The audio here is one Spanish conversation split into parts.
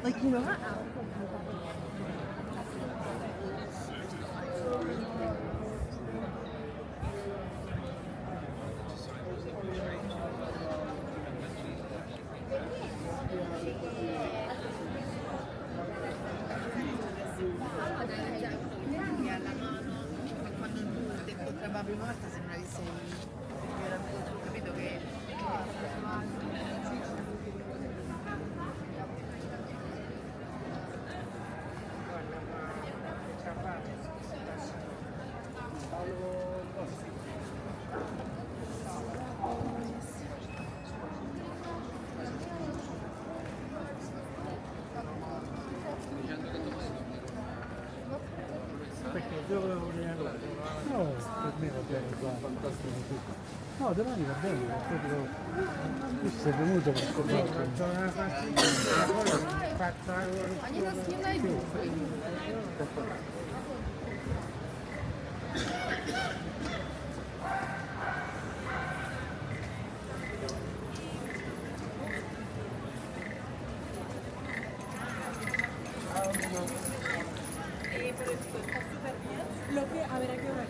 Like, you know how Alex alla mano, ma quando tu hai detto per la prima volta sembravi sei veramente, ho capito che Perché devo lavorare allora? No, per me va bene, fantastico tutto. No, domani va bene, è proprio... Tu sei venuto per scoprire. Faccio una partita, faccio la lo que habrá que ver.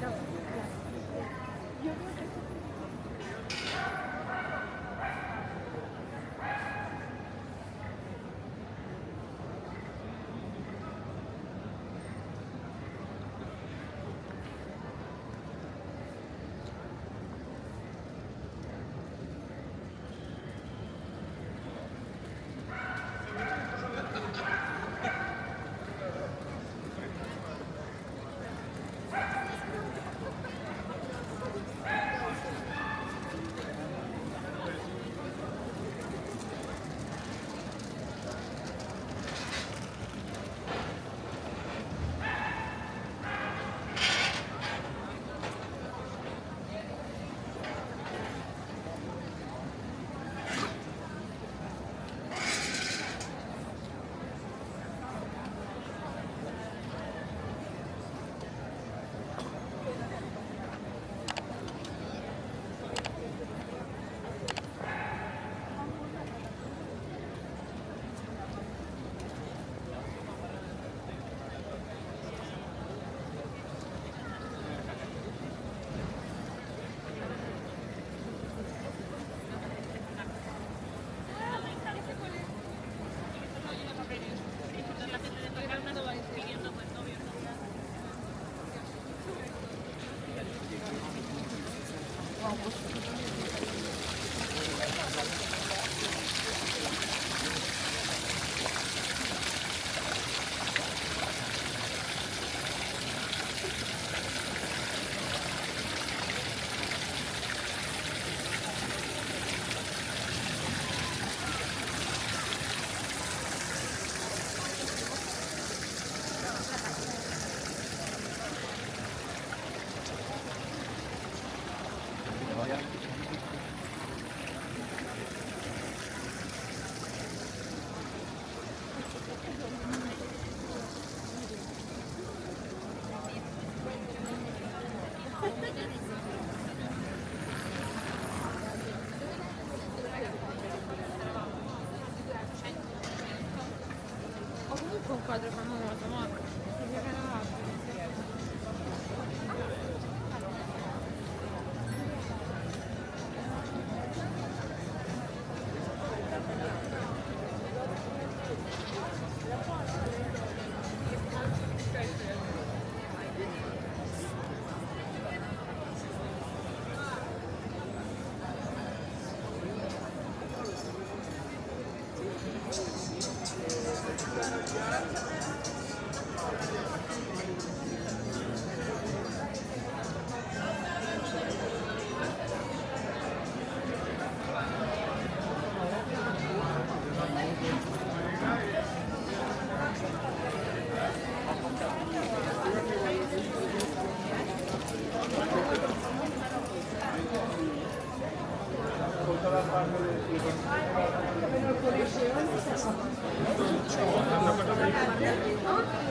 4 famoso, ma.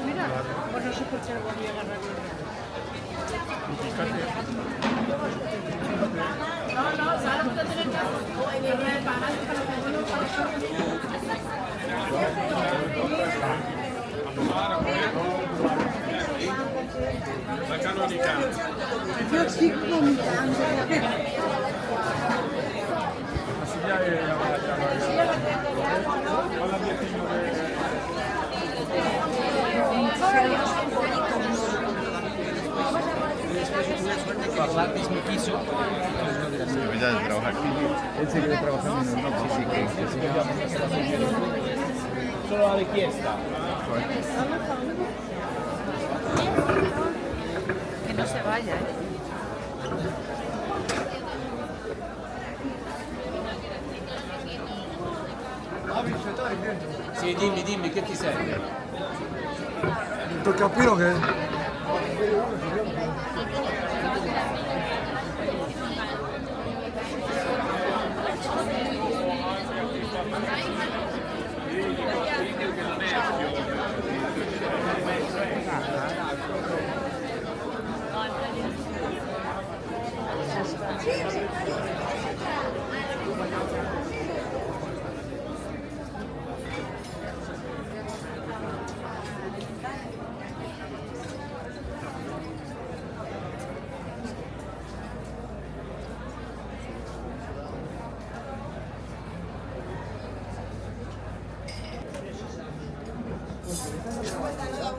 Mira, pues no sé por qué no voy a agarrar. La canonica. Yo estoy vomitando. Así ya Hola, Ya de trabajar. Él se quiere trabajar en el sí, que se llama. Solo la richiesta. Que no se vaya, ¿eh? Sì, dimmi, che ti serve? Tocca a Pino che...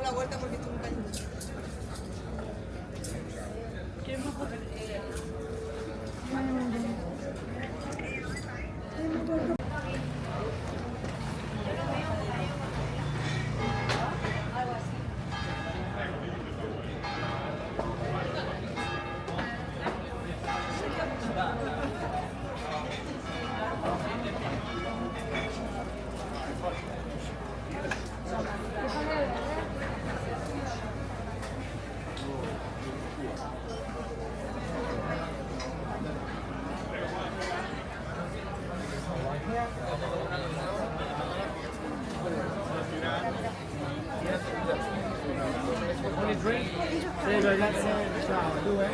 Una vuelta porque estoy un cañón. Sì, ragazzi, ciao, due?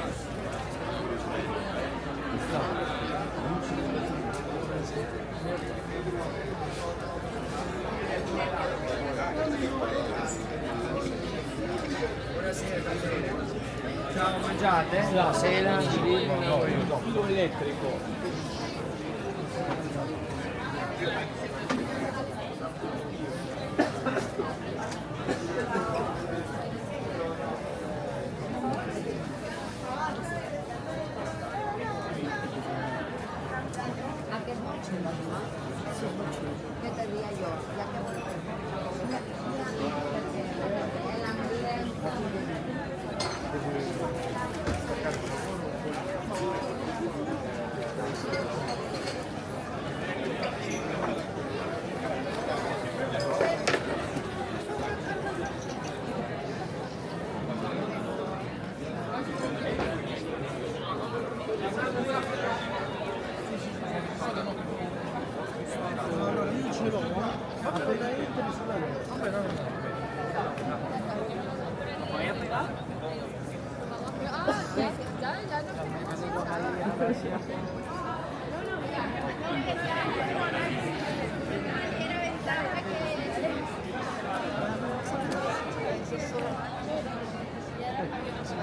Ciao, mangiate? No, sei no, filo elettrico. ¿Qué te diría yo? Ya que Allora, io ce l'ho, appena entri sulla destra. Vabbè, no, no.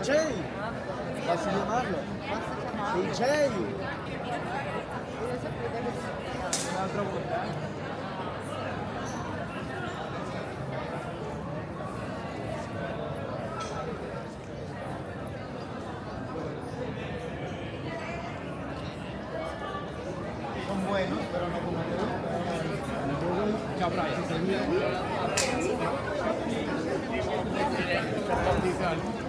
Posso chiamarlo? DJ! Un'altra volta, Son buenos, pero no como te Ciao, Brian.